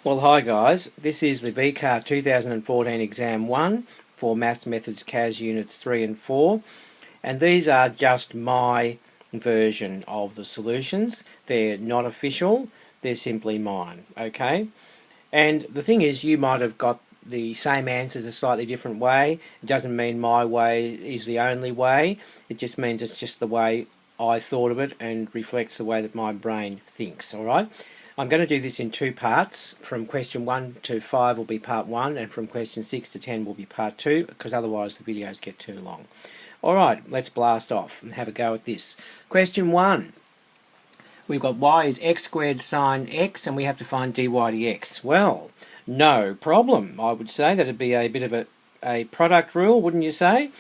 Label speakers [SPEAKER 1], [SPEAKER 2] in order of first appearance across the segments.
[SPEAKER 1] Well, hi guys, this is the VCAA 2014 Exam 1 for Maths Methods CAS Units 3 and 4, and these are just my version of the solutions. They're not official, they're simply mine, okay? And the thing is, you might have got the same answers a slightly different way. It doesn't mean my way is the only way, it just means it's just the way I thought of it and reflects the way that my brain thinks, alright? I'm going to do this in two parts. From question 1 to 5 will be part 1, and from question 6 to 10 will be part 2, because otherwise the videos get too long. Alright, let's blast off and have a go at this. Question 1. We've got y is x squared sine x, and we have to find dy dx. Well, no problem. I would say that'd be a bit of a product rule, wouldn't you say?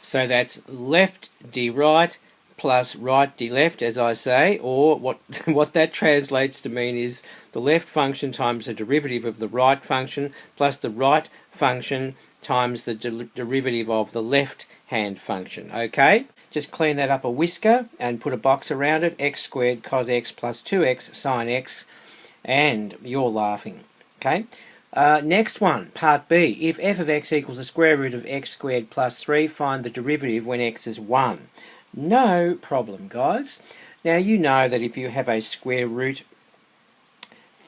[SPEAKER 1] So that's left d right plus right d left, as I say, or what that translates to mean is the left function times the derivative of the right function plus the right function times the derivative of the left hand function. Okay, just clean that up a whisker and put a box around it. X squared cos x plus 2x sine x, and you're laughing. Okay, next one, part B. If f of x equals the square root of x squared plus 3, find the derivative when x is 1. No problem, guys. Now you know that if you have a square root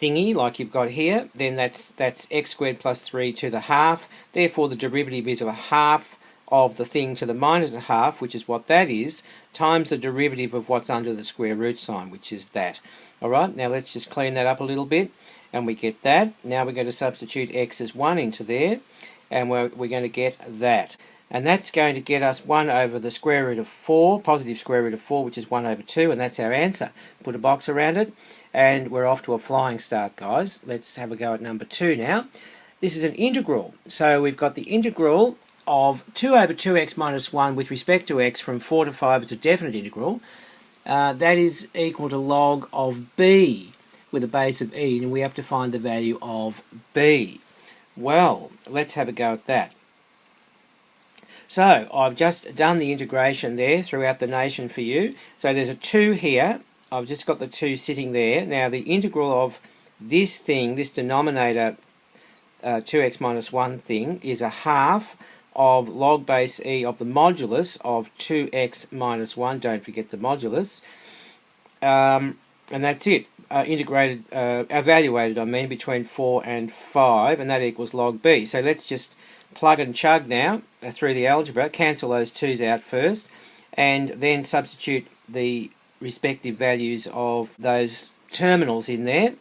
[SPEAKER 1] thingy like you've got here, then that's x squared plus 3 to the half. Therefore the derivative is of a half of the thing to the minus a half, which is what that is, times the derivative of what's under the square root sign, which is that. Alright, now let's just clean that up a little bit, and we get that. Now we're going to substitute x as 1 into there, and we're going to get that. And that's going to get us 1 over the square root of 4, positive square root of 4, which is 1 over 2, and that's our answer. Put a box around it, and we're off to a flying start, guys. Let's have a go at number 2 now. This is an integral. So we've got the integral of 2 over 2x minus 1 with respect to x from 4 to 5 is a definite integral. That is equal to log of b with a base of e, and we have to find the value of b. Well, let's have a go at that. So I've just done the integration there throughout the nation for you. So there's a 2 here. I've just got the 2 sitting there. Now the integral of this thing, this denominator 2x minus 1 thing, is a half of log base e of the modulus of 2x minus 1. Don't forget the modulus. And that's it. Evaluated, I mean, between 4 and 5, and that equals log b. So let's just plug and chug now through the algebra, cancel those 2's out first, and then substitute the respective values of those terminals in there,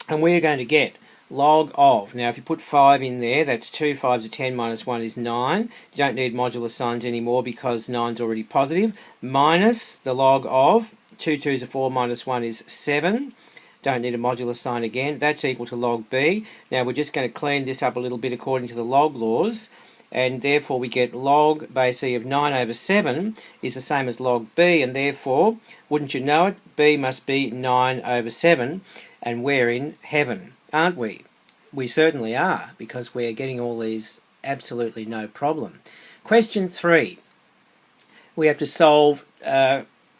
[SPEAKER 1] and we're going to get log of, now if you put 5 in there, that's 2 5s are 10 minus 1 is 9. You don't need modular signs anymore because 9's already positive, minus the log of 2 2s are 4 minus 1 is 7. Don't need a modular sign again. That's equal to log b. Now we're just going to clean this up a little bit according to the log laws, and therefore we get log base e of 9 over 7 is the same as log b, and therefore, wouldn't you know it, b must be 9 over 7, and we're in heaven, aren't we? We certainly are, because we're getting all these absolutely no problem. Question 3. We have to solve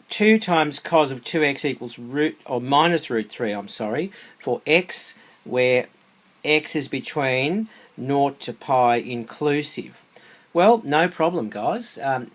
[SPEAKER 1] 2 times cos of 2x equals root, or minus root 3, I'm sorry, for x, where x is between 0 to pi inclusive. Well, no problem, guys. I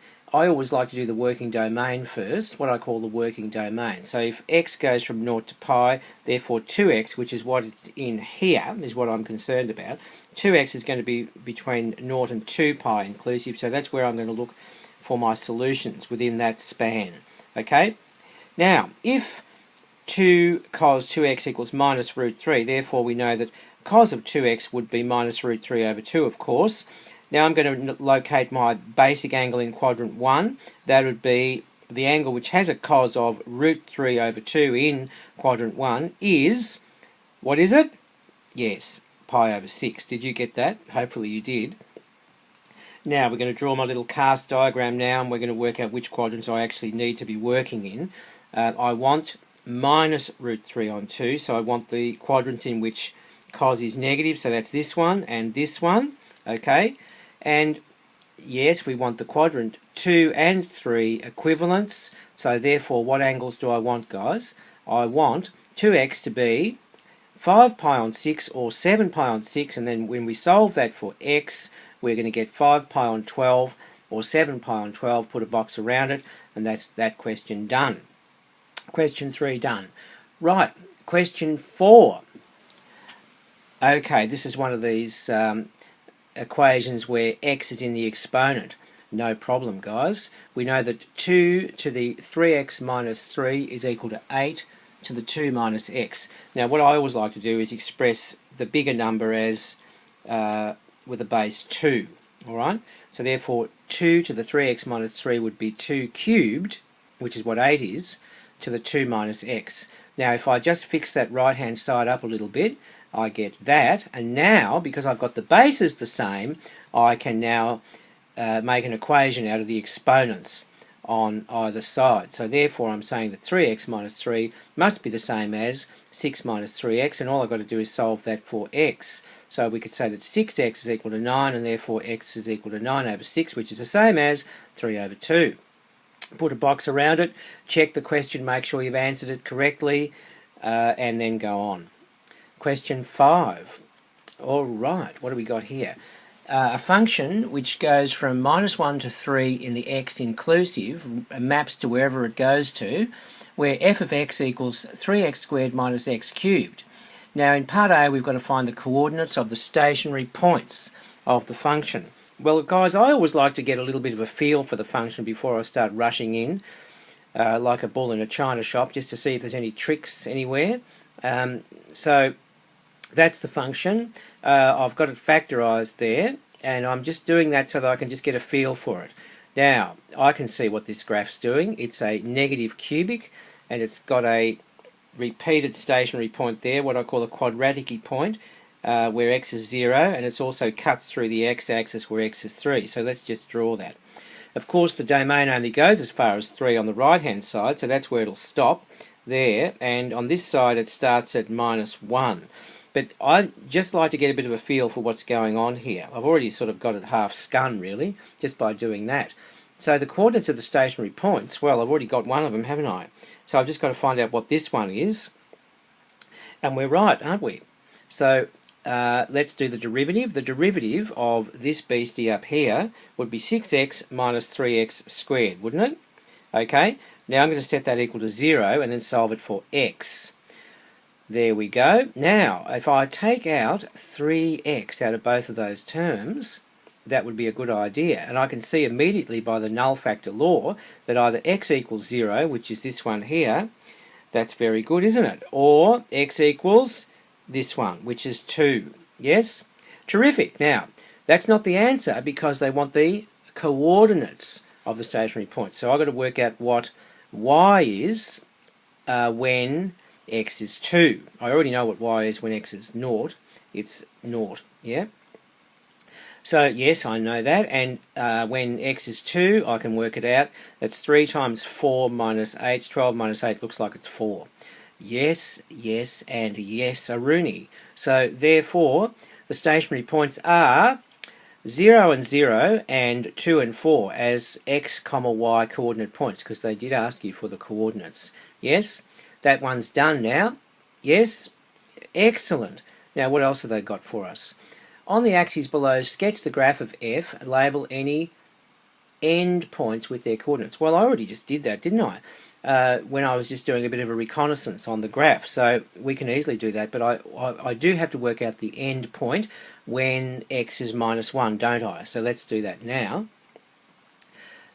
[SPEAKER 1] always like to do the working domain first, what I call the working domain. So if x goes from 0 to pi, therefore 2x, which is what is in here, is what I'm concerned about. 2x is going to be between 0 and 2 pi inclusive, so that's where I'm going to look for my solutions within that span. Okay, now if 2 cos 2x equals minus root 3, therefore we know that cos of 2x would be minus root 3 over 2, of course. Now I'm going to locate my basic angle in quadrant 1. That would be the angle which has a cos of root 3 over 2 in quadrant 1 is, what is it? Yes, pi over 6. Did you get that? Hopefully you did. Now we're going to draw my little cast diagram now, and we're going to work out which quadrants I actually need to be working in. I want minus root 3 on 2, so I want the quadrants in which cos is negative, so that's this one and this one, okay? And yes, we want the quadrant 2 and 3 equivalents, so therefore what angles do I want, guys? I want 2x to be 5 pi on 6 or 7 pi on 6, and then when we solve that for x, we're going to get 5 pi on 12 or 7 pi on 12, put a box around it, and that's that question done. Question 3 done. Right, question 4. Okay, this is one of these equations where x is in the exponent. No problem, guys. We know that 2 to the 3x minus 3 is equal to 8 to the 2 minus x. Now, what I always like to do is express the bigger number as with a base 2. All right? So therefore, 2 to the 3x minus 3 would be 2 cubed, which is what 8 is, to the 2 minus x. Now, if I just fix that right-hand side up a little bit, I get that. And now, because I've got the bases the same, I can now make an equation out of the exponents on either side. So therefore I'm saying that 3x minus 3 must be the same as 6 minus 3x, and all I've got to do is solve that for x. So we could say that 6x is equal to 9, and therefore x is equal to 9 over 6, which is the same as 3 over 2. Put a box around it, check the question, make sure you've answered it correctly, and then go on. Question 5. All right, what do we got here? A function which goes from -1 to 3 in the x inclusive maps to wherever it goes to, where f of x equals 3x squared minus x cubed. Now in part A we've got to find the coordinates of the stationary points of the function. Well guys, I always like to get a little bit of a feel for the function before I start rushing in like a bull in a china shop, just to see if there's any tricks anywhere. So that's the function. I've got it factorised there, and I'm just doing that so that I can just get a feel for it. Now, I can see what this graph's doing. It's a negative cubic, and it's got a repeated stationary point there, what I call a quadratic point, where x is 0, and it's also cuts through the x-axis where x is 3. So let's just draw that. Of course, the domain only goes as far as 3 on the right-hand side, so that's where it'll stop there, and on this side it starts at -1. But I'd just like to get a bit of a feel for what's going on here. I've already sort of got it half skun, really, just by doing that. So the coordinates of the stationary points, well, I've already got one of them, haven't I? So I've just got to find out what this one is. And we're right, aren't we? So let's do the derivative. The derivative of this beastie up here would be 6x minus 3x squared, wouldn't it? Okay, now I'm going to set that equal to 0 and then solve it for x. There we go. Now, if I take out 3x out of both of those terms, that would be a good idea. And I can see immediately by the null factor law that either x equals 0, which is this one here, that's very good, isn't it? Or x equals this one, which is 2. Yes? Terrific. Now, that's not the answer because they want the coordinates of the stationary point. So I've got to work out what y is when x is 2. I already know what y is when x is 0. It's 0, yeah? So, yes, I know that, and when x is 2, I can work it out. That's 3 times 4 minus 8. 12 minus 8 looks like it's 4. Yes, yes, and yes, a Rooney. So, therefore, the stationary points are 0 and 0 and 2 and 4 as x, y coordinate points, because they did ask you for the coordinates. Yes? That one's done now. Yes? Excellent. Now, what else have they got for us? On the axes below, sketch the graph of f and label any endpoints with their coordinates. Well, I already just did that, didn't I? When I was just doing a bit of a reconnaissance on the graph. So we can easily do that, but I do have to work out the end point when x is -1, don't I? So let's do that now.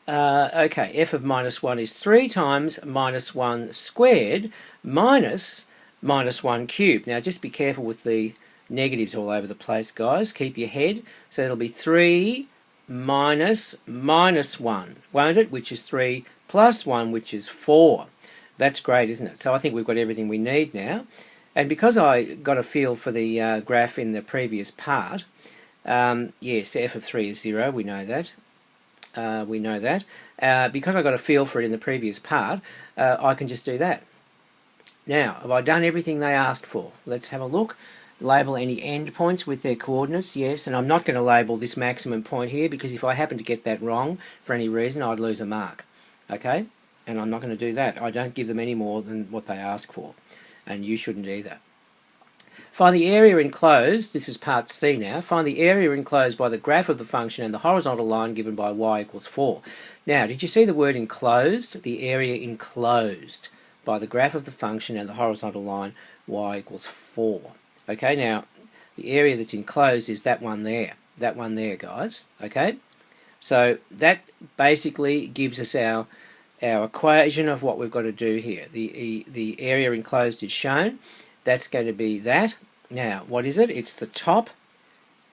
[SPEAKER 1] Okay, f of -1 is 3 times -1 squared minus -1 cubed. Now just be careful with the negatives all over the place, guys. Keep your head. So it'll be 3 minus -1, won't it? Which is 3 plus 1, which is 4. That's great, isn't it? So I think we've got everything we need now. And because I got a feel for the graph in the previous part, yes, f of 3 is 0, we know that. Because I got a feel for it in the previous part, I can just do that. Now, have I done everything they asked for? Let's have a look. Label any endpoints with their coordinates, yes, and I'm not going to label this maximum point here because if I happen to get that wrong for any reason, I'd lose a mark. Okay? And I'm not going to do that. I don't give them any more than what they ask for, and you shouldn't either. Find the area enclosed, this is part C now, find the area enclosed by the graph of the function and the horizontal line given by y equals 4. Now, did you see the word enclosed? The area enclosed by the graph of the function and the horizontal line y equals 4. Okay, now, the area that's enclosed is that one there, guys, okay? So that basically gives us our equation of what we've got to do here. The area enclosed is shown. That's going to be that. Now, what is it? It's the top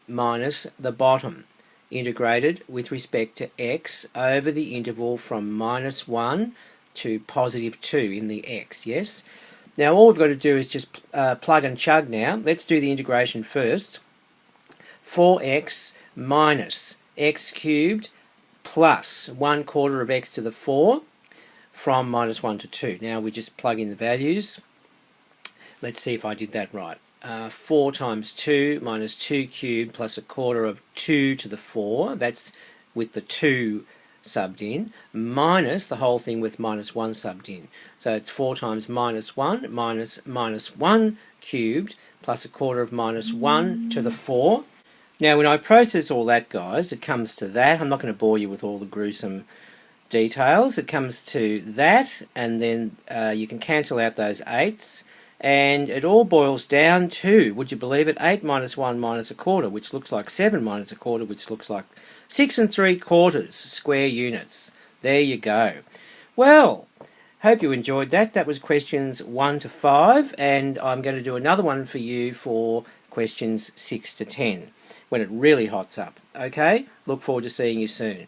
[SPEAKER 1] minus the bottom, integrated with respect to x over the interval from -1 to +2 in the x, yes? Now, all we've got to do is just plug and chug now. Let's do the integration first. 4x minus x cubed plus 1/4 of x to the 4 from -1 to 2. Now, we just plug in the values. Let's see if I did that right. 4 times 2 minus 2 cubed plus 1/4 of 2 to the 4. That's with the 2 subbed in, minus the whole thing with -1 subbed in. So it's 4 times -1 minus -1 cubed plus 1/4 of -1 to the 4. Now, when I process all that, guys, it comes to that. I'm not going to bore you with all the gruesome details. It comes to that, and then you can cancel out those 8s. And it all boils down to, would you believe it, 8 minus 1 minus 1/4, which looks like 7 minus 1/4, which looks like 6 3/4 square units. There you go. Well, hope you enjoyed that. That was questions 1 to 5, and I'm going to do another one for you for questions 6 to 10, when it really hots up. Okay? Look forward to seeing you soon.